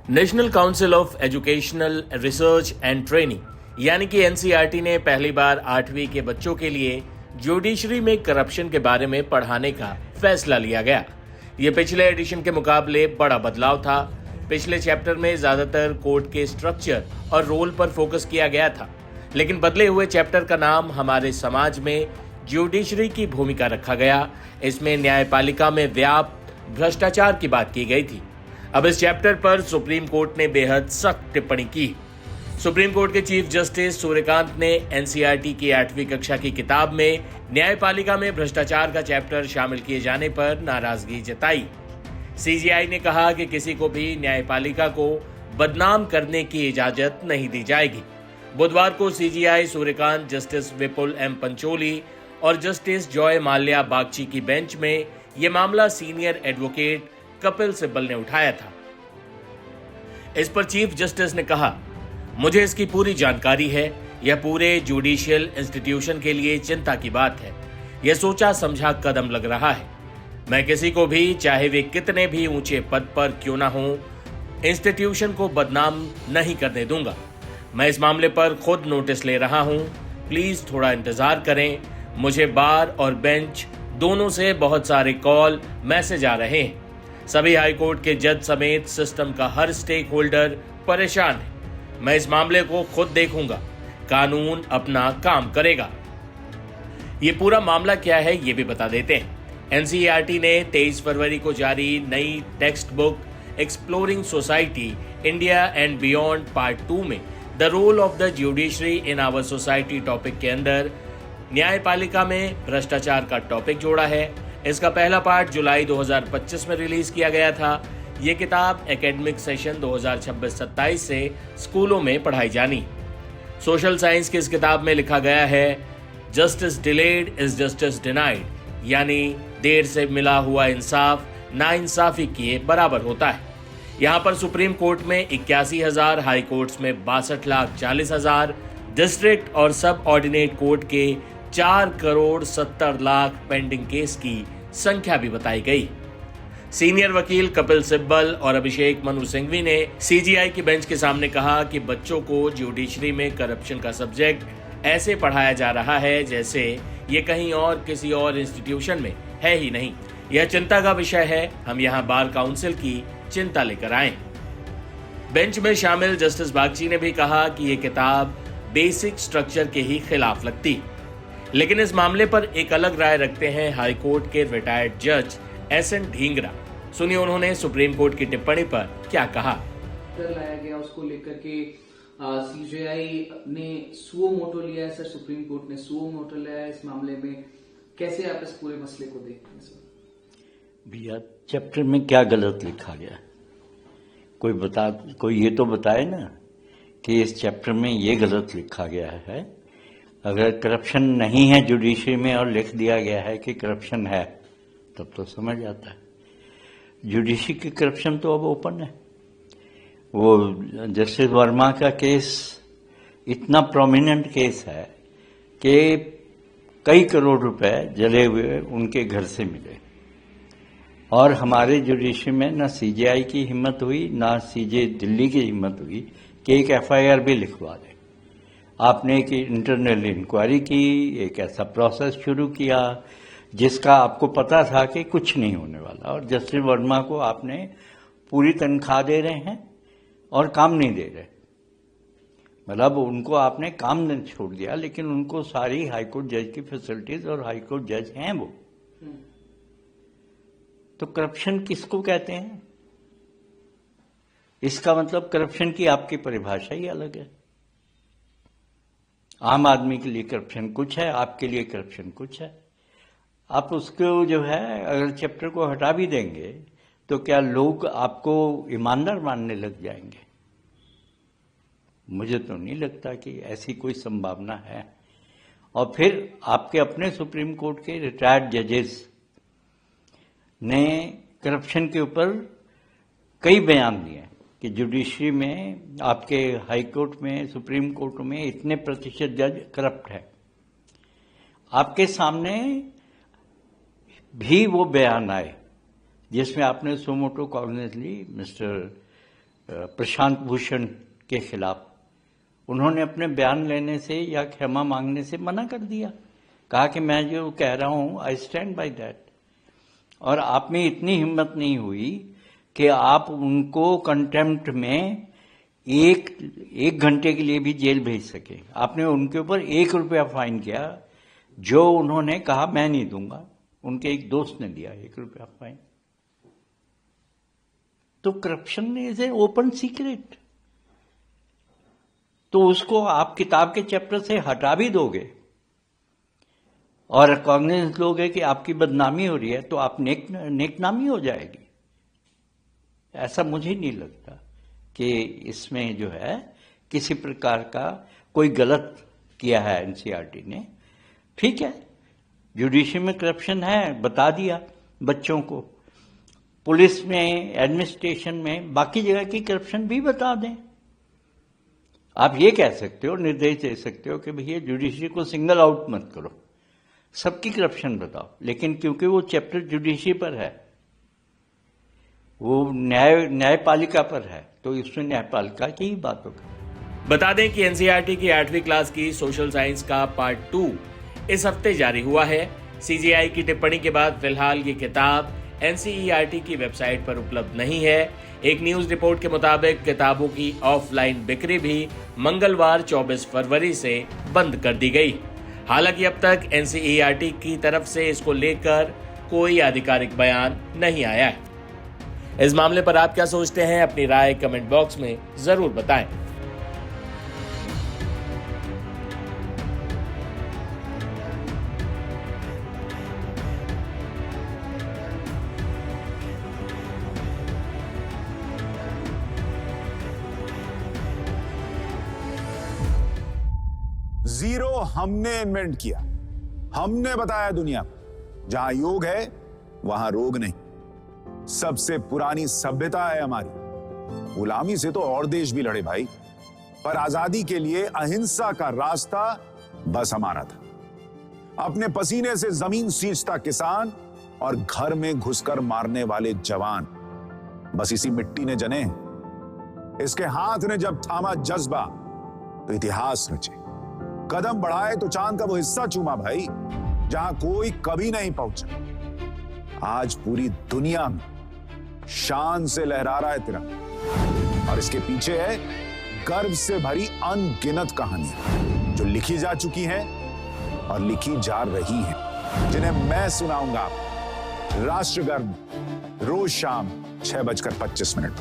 National council of educational research and training यानी कि NCERT ने पहली बार 8वीं के बच्चों के लिए जुडिशरी में करप्शन के बारे में पढ़ाने का फैसला लिया गया। ये पिछले एडिशन के मुकाबले बड़ा बदलाव था। पिछले चैप्टर में ज्यादातर कोर्ट के स्ट्रक्चर और रोल पर फोकस किया गया था, लेकिन बदले हुए चैप्टर का नाम हमारे समाज में जुडिशरी की भूमिका रखा गया। इसमें न्यायपालिका में व्याप्त भ्रष्टाचार की बात की गई थी। अब इस चैप्टर पर सुप्रीम कोर्ट ने बेहद सख्त टिप्पणी की। सुप्रीम कोर्ट के चीफ जस्टिस सूर्यकांत ने एनसीईआरटी की 8वीं कक्षा की किताब में न्यायपालिका में भ्रष्टाचार का चैप्टर शामिल किए जाने पर नाराजगी जताई। सीजीआई ने कहा कि किसी को भी न्यायपालिका को बदनाम करने की इजाजत नहीं दी जाएगी। बुधवार को सीजीआई सूर्यकांत, जस्टिस विपुल एम पंचोली और जस्टिस जॉय माल्या बागची की बेंच में यह मामला सीनियर एडवोकेट कपिल सिब्बल ने उठाया था। इस पर चीफ जस्टिस ने कहा, मुझे इसकी पूरी जानकारी है। यह पूरे जुडिशियल इंस्टीट्यूशन के लिए चिंता की बात है। यह सोचा समझा कदम लग रहा है। मैं किसी को भी, चाहे वे कितने भी ऊंचे पद पर क्यों ना हो, इंस्टीट्यूशन को बदनाम नहीं करने दूंगा। मैं इस मामले पर खुद नोटिस ले रहा हूं। प्लीज थोड़ा इंतजार करें। मुझे बार और बेंच दोनों से बहुत सारे कॉल, मैसेज आ रहे हैं। सभी हाईकोर्ट के जज समेत सिस्टम का हर स्टेक होल्डर परेशान है। मैं इस मामले को खुद देखूंगा। कानून अपना काम करेगा। ये पूरा मामला क्या है ये भी बता देते हैं। एनसीईआरटी ने 23 फरवरी को जारी नई text book exploring society India and beyond part 2 में the role of the judiciary in our society topic के अंदर न्यायपालिका में भ्रष्टाचार का टॉपिक जोड़ा है। इसका पहला पार्ट जुलाई 2025 में रिलीज किया गया था। ये किताब एकेडमिक सेशन 2026-27 से स्कूलों में पढ़ाई जानी। सोशल साइंस की इस किताब में लिखा गया है, justice delayed is justice denied, यानी देर से मिला हुआ इंसाफ नाइंसाफी के बराबर होता है। यहाँ पर सुप्रीम कोर्ट में 81,000, हाई कोर्ट्स में 62,40,000, डिस्ट्रिक्ट और सब ऑर्डिनेट कोर्ट के 4,70,00,000 पेंडिंग केस की संख्या भी बताई गई। सीनियर वकील कपिल सिब्बल और अभिषेक मनु सिंघवी ने सीजीआई की बेंच के सामने कहा कि बच्चों को जुडिशरी में करप्शन का सब्जेक्ट ऐसे पढ़ाया जा रहा है जैसे ये कहीं और किसी और इंस्टीट्यूशन में है ही नहीं। यह चिंता का विषय है। हम यहाँ बार काउंसिल की चिंता लेकर आए। बेंच में शामिल जस्टिस बागची ने भी कहा कि ये किताब बेसिक स्ट्रक्चर के ही खिलाफ लगती, लेकिन इस मामले पर एक अलग राय रखते हैं हाईकोर्ट के रिटायर्ड जज एसएन ढींगरा। सुनिए उन्होंने सुप्रीम कोर्ट की टिप्पणी पर क्या कहा। लाया गया उसको लेकर के सीजीआई ने सुओ मोटो लिया है। सर, सुप्रीम कोर्ट ने सुओ मोटो लिया है इस मामले में। कैसे आप इस पूरे मसले को देखते हैं सर? भैया, चैप्टर में क्या गलत लिखा गया? कोई ये तो बताए ना कि इस चैप्टर में ये गलत लिखा गया है। अगर करप्शन नहीं है जुडिशरी में और लिख दिया गया है कि करप्शन है, तब तो समझ आता है। जुडिशरी की करप्शन तो अब ओपन है। वो जस्टिस वर्मा का केस इतना प्रोमिनेंट केस है कि कई करोड़ रुपए जले हुए उनके घर से मिले, और हमारे जुडिशरी में ना सीजीआई की हिम्मत हुई, ना सीजे दिल्ली की हिम्मत हुई कि एक एफआईआर भी लिखवा दे। आपने एक इंटरनल इंक्वायरी की, एक ऐसा प्रोसेस शुरू किया जिसका आपको पता था कि कुछ नहीं होने वाला, और जस्टिस वर्मा को आपने पूरी तनख्वाह दे रहे हैं और काम नहीं दे रहे। मतलब उनको आपने काम नहीं छोड़ दिया, लेकिन उनको सारी हाईकोर्ट जज की फैसिलिटीज, और हाईकोर्ट जज हैं वो। तो करप्शन किसको कहते हैं? इसका मतलब करप्शन की आपकी परिभाषा ही अलग है। आम आदमी के लिए करप्शन कुछ है, आपके लिए करप्शन कुछ है। आप उसको जो है, अगर चैप्टर को हटा भी देंगे तो क्या लोग आपको ईमानदार मानने लग जाएंगे? मुझे तो नहीं लगता कि ऐसी कोई संभावना है। और फिर आपके अपने सुप्रीम कोर्ट के रिटायर्ड जजेस ने करप्शन के ऊपर कई बयान दिए कि जुडिशरी में, आपके हाई कोर्ट में, सुप्रीम कोर्ट में इतने प्रतिशत जज करप्ट है। आपके सामने भी वो बयान आए जिसमें आपने सुमोटो कॉग्निज ली, मिस्टर प्रशांत भूषण के खिलाफ, उन्होंने अपने बयान लेने से या क्षमा मांगने से मना कर दिया, कहा कि मैं जो कह रहा हूं आई स्टैंड बाय दैट। और आप में इतनी हिम्मत नहीं हुई कि आप उनको कंटेम्प्ट में एक घंटे के लिए भी जेल भेज सके। आपने उनके ऊपर 1 रुपया फाइन किया, जो उन्होंने कहा मैं नहीं दूंगा, उनके एक दोस्त ने दिया 1 रुपया फाइन। तो corruption is a open secret, तो उसको आप किताब के चैप्टर से हटा भी दोगे और रिकॉग्नाइज लोगे कि आपकी बदनामी हो रही है, तो आप नेकनामी हो जाएगी। ऐसा मुझे नहीं लगता कि इसमें जो है किसी प्रकार का कोई गलत किया है एनसीईआरटी ने। ठीक है, जुडिशरी में करप्शन है, बता दिया बच्चों को, पुलिस में, एडमिनिस्ट्रेशन में, बाकी जगह की करप्शन भी बता दें। आप ये कह सकते हो, निर्देश दे सकते हो कि भैया जुडिशरी को सिंगल आउट मत करो, सबकी करप्शन बताओ, लेकिन क्योंकि वो चैप्टर जुडिशरी पर है, वो न्यायपालिका पर है, तो इसमें न्यायपालिका की ही बात होगी। बता दें कि एनसीईआरटी की 8वीं क्लास की सोशल साइंस का पार्ट 2 इस हफ्ते जारी हुआ है। सीजीआई की टिप्पणी के बाद फिलहाल ये किताब एनसीईआरटी की वेबसाइट पर उपलब्ध नहीं है। एक न्यूज रिपोर्ट के मुताबिक किताबों की ऑफलाइन बिक्री भी मंगलवार 24 फरवरी से बंद कर दी गई। हालांकि अब तक एनसीईआरटी की तरफ से इसको लेकर कोई आधिकारिक बयान नहीं आया है। इस मामले पर आप क्या सोचते हैं, अपनी राय कमेंट बॉक्स में जरूर बताएं। जीरो हमने इन्वेंट किया, हमने बताया दुनिया को, जहां योग है वहां रोग नहीं। सबसे पुरानी सभ्यता है हमारी। गुलामी से तो और देश भी लड़े भाई, पर आजादी के लिए अहिंसा का रास्ता बस हमारा था। अपने पसीने से जमीन सींचता किसान और घर में घुसकर मारने वाले जवान, बस इसी मिट्टी ने जने। इसके हाथ ने जब थामा जज्बा तो इतिहास रचे। कदम बढ़ाए तो चांद का वो हिस्सा चूमा भाई, जहां कोई कभी नहीं पहुंचा। आज पूरी दुनिया में शान से लहरा रहा है तिरंगा, और इसके पीछे है गर्व से भरी अनगिनत कहानियां जो लिखी जा चुकी हैं और लिखी जा रही हैं, जिन्हें मैं सुनाऊंगा राष्ट्रगर्व रोज शाम 6:25 पर।